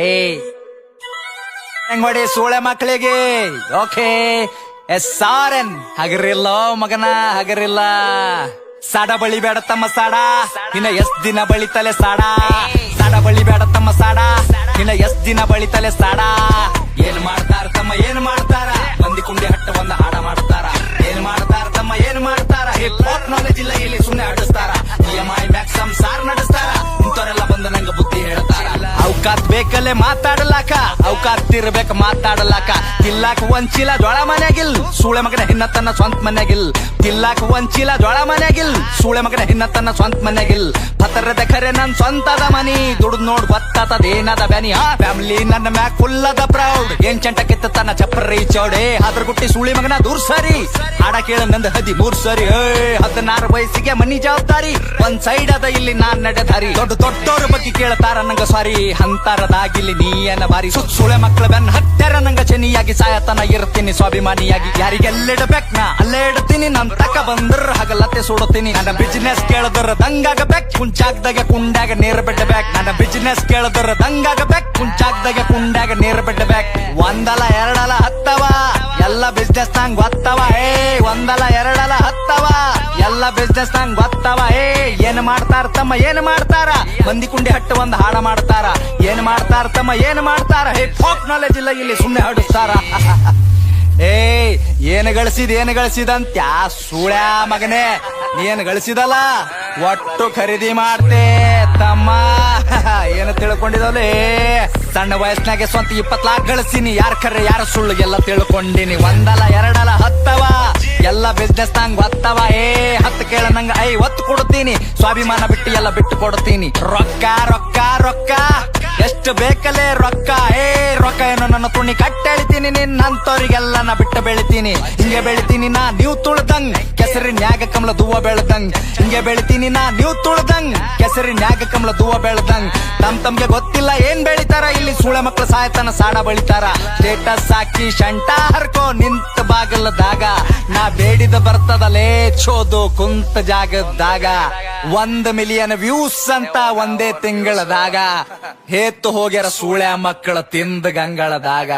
ಏಯ್ ಹೆಂಗ್ ಮಾಡಿ ಸೂಳೆ ಮಕ್ಕಳಿಗೆ ಓಕೆ SRN ಹಗರಿಲ್ಲ ಮಗನ ಹಗರಿಲ್ಲ. ಸಾಡ ಬಳಿ ಬೇಡ ತಮ್ಮ ಸಾಡ ಇನ್ನ ಎಷ್ಟ್ ದಿನ ಬಳಿತಲೆ ಸಾಡ. ಸಾಡ ಬಳಿ ಬೇಡ ತಮ್ಮ ಸಾಡ ಇನ್ನ ಎಷ್ಟ್ ದಿನ ಬಳಿತಲೆ ಸಾಡ. ಏನ್ ಮಾಡ್ತಾರ ತಮ್ಮ ಏನ್ ಮಾಡ್ತಾರ, ಮಂದಿ ಕುಂಡಿ ಹಟ್ಟ ಒಂದ ಹಾಡ ಮಾಡ್ತಾರ. ಏನ್ ಮಾಡ್ತಾರ ತಮ್ಮ ಏನ್ ಮಾಡ್ತಾರ, ಹಿಪ್ ಹಾಪ್ ನಾಲೆಜ್ ಇಲ್ಲ ಇಲ್ಲಿ ಸುಮ್ನೆ ಆಡಿಸ್ತಾರ. EMI ಬ್ಯಾಕ್ ಸಂಸಾರ ನಡೆಸ್ತಾರ, ಇಂಥವರೆಲ್ಲ ಬಂದು ನಂಗ ಬುದ್ಧಿ ಹೇಳ್ತಾರ. ಅವಕಾತ್ ಬೇಕಲ್ಲೇ ಮಾತಾಡಲಾಕ, ಅವಕಾತ್ ಇರ್ಬೇಕ ಮಾತಾಡಲಾಕ. ತಿಲ್ಲಾಕ ಒಂಚಿಲ ಜೋಳ ಮನ್ಯಾಗಿಲ್, ಸೂಳೆ ಮಗನ ಹಿನ್ನ ತನ್ನ ಸ್ವಂತ ಮನ್ಯಾಗಿಲ್. ತಿಲ್ಲಾಕ ಒಂಚಿಲ ಜೋಳ ಮನ್ಯಾಗಿಲ್, ಸೂಳೆ ಮಗನ ಹಿನ್ನ ತನ್ನ ಸ್ವಂತ ಮನ್ಯಾಗಿಲ್. ಪತರದ ಖರೆ ನನ್ ಸ್ವಂತದ ಮನಿ, ದುಡ್ದು ನೋಡ್ ಗೊತ್ತಾತದೇನದ ಬ್ಯಾನಿ. ಆ ಫ್ಯಾಮಿಲಿ ನನ್ನ ಮ್ಯಾಕ್ ಫುಲ್ ಅದ ಪ್ರೌಡ್. ಏನ್ ಚಂಟ ಕಿತ್ತ ತನ್ನ ಚಪ್ಪರಿ ಚೌಡೆ, ಅದ್ರ ಗುಟ್ಟಿ ಸೂಳಿ ಮಗನ ದೂರ್ ಸರಿ. ಹಾಡ ಕೇಳ ನಂದ 13 ಸರಿ. 16 ವಯಸ್ಸಿಗೆ ಮನಿ ಜವಾಬ್ದಾರಿ, ಒಂದ್ ಸೈಡ್ ಅದ ಇಲ್ಲಿ ನಾನ್ ನಡೆದಾರಿ. ದೊಡ್ಡವ್ರ ಬಗ್ಗೆ ಕೇಳ್ತಾರ ನಂಗ ಸಾರಿ, ಅಂತರದಾಗಿಲ್ಲಿ ನೀಯನ ಬಾರಿ. ಸುಳೆ ಮಕ್ಕಳ ಬೆನ್ ಹತ್ಯಾರ ನಂಗ ಚೆನ್ನಿಯಾಗಿ, ಸಾಯತನ ಇರ್ತೀನಿ ಸ್ವಾಭಿಮಾನಿಯಾಗಿ. ಯಾರಿಗೆಲ್ಲಿಡಬೇಕ್ ನಾ ಅಲ್ಲೇ ಇಡ್ತೀನಿ, ನನ್ ತಕ ಬಂದ್ರ ಹಗಲತ್ತೆ ಸುಡುತ್ತೀನಿ. ನನ್ನ ಬಿಸಿನೆಸ್ ಕೇಳಿದ್ರ ದಂಗಾಗಬೇಕ್, ಕುಂಚಾಗ್ದಾಗ ಕುಂಡಾಗ ನೀರ್ ಬಿಡ್ಬೇಕ್. ನನ್ನ ಬಿಸಿನೆಸ್ ಕೇಳಿದ್ರ ದಂಗಾಗಬೇಕ್, ಕುಂಚಾಗ್ದಾಗ ಕುಂಡಾಗ ನೀರ್ ಬಿಡ್ಬೇಕ್. ಒಂದಲ ಎರಡಲ ಹತ್ತವ ಎಲ್ಲ ಬಿಸ್ನೆಸ್ ನಂಗ್ ಗೊತ್ತವ. ಒಂದಲ ಎರಡಲ ಹತ್ತವ ಎಲ್ಲ ಬಿಸ್ನೆಸ್ ನಂಗ್ ಗೊತ್ತವ. ಏನ್ ಮಾಡ್ತಾರ ತಮ್ಮ ಏನ್ ಮಾಡ್ತಾರ, ಮಂದಿ ಕುಂಡಿ ಹಟ್ಟು ಒಂದ್ ಹಾಡ ಮಾಡ್ತಾರ. ಏನ್ ಮಾಡ್ತಾರ ತಮ್ಮ ಏನ್ ಮಾಡ್ತಾರ, ಹಿಪ್ ಹಾಪ್ ನಾಲೆಜ್ ಇಲ್ಲ ಇಲ್ಲಿ ಸುಮ್ನೆ ಹಾಡಿಸ್ತಾರ. ಏನ್ ಗಳಿಸಿದಂತ ಸೂಳ್ಯಾ ಮಗನೇ, ನೀನ್ ಗಳಿಸಿದಲ್ಲ ಒಟ್ಟು ಖರೀದಿ ಮಾಡ್ತೆ ತಮ್ಮ. ಏನು ತಿಳ್ಕೊಂಡಿದವಲೇ, ಸಣ್ಣ ವಯಸ್ಸಿನಾಗೆ ಸ್ವಂತ 20 ಲಾಖ ಗಳಿಸಿನಿ. ಯಾರ ಖರೆ ಯಾರ ಸುಳ್ಳು ಎಲ್ಲ ತಿಳ್ಕೊಂಡಿನಿ. ಒಂದಲ ಎರಡಲ ಹತ್ತವ ಎಲ್ಲ ಬಿಸ್ನೆಸ್ ನಂಗ್ ಗೊತ್ತವ. 10 ಕೇಳ ನಂಗ 50 ಕೊಡ್ತೀನಿ, ಸ್ವಾಭಿಮಾನ ಬಿಟ್ಟು ಎಲ್ಲ ಬಿಟ್ಟು ಕೊಡ್ತೀನಿ. ರೊಕ್ಕ ರೊಕ್ಕ ರೊಕ್ಕ ಎಷ್ಟು ಬೇಕಲೇ ರೊಕ್ಕ. ರೊಕ್ಕ ಏನು ನನ್ನ ತುಣಿ ಕಟ್ಟೆಳಿತೀನಿ, ನಿನ್ನಂತವ್ರಿಗೆಲ್ಲ ನಾ ಬಿಟ್ಟು ಬೆಳಿತೀನಿ. ಹಿಂಗೆ ಬೆಳಿತೀನಿ ನಾ ನೀವು ತುಳ್ದಂಗ್, ಕೆಸರಿನ್ಯಾಗ ಕಮಲ ದೂವ ಬೆಳ್ದಂಗ್. ಹಿಂಗೆ ಬೆಳಿತೀನಿ ನಾ ನೀವು ತುಳ್ದಂಗ್, ಕೆಸರಿನ್ಯಾಗ ಕಮಲ ದೂವ ಬೆಳ್ದಂಗ್. ತಮ್ಗೆ ಗೊತ್ತಿಲ್ಲ ಏನ್ ಬೆಳಿತಾರ ಇಲ್ಲಿ ಸೂಳೆ ಮಕ್ಳು ಸಾಯ್ತನ ಸಾಡ ಬಳಿತಾರ. ಸ್ಟೇಟಸ್ ಹಾಕಿ ಶಂಟ ಹರ್ಕೋ ನಿಂತ ಬಾಗಲದಾಗ, ನಾ ಬೇಡಿದ ಬರ್ತದಲೇ ಚೋದು ಕುಂತ ಜಾಗದಾಗ. 1 ಮಿಲಿಯನ್ ವ್ಯೂಸ್ ಅಂತ ಒಂದೇ ತಿಂಗಳದಾಗ, ಹೇತ್ತು ಹೋಗ್ಯಾರ ಸೂಳೆ ಮಕ್ಕಳ ತಿಂದ ಗಂಗಳದಾಗ.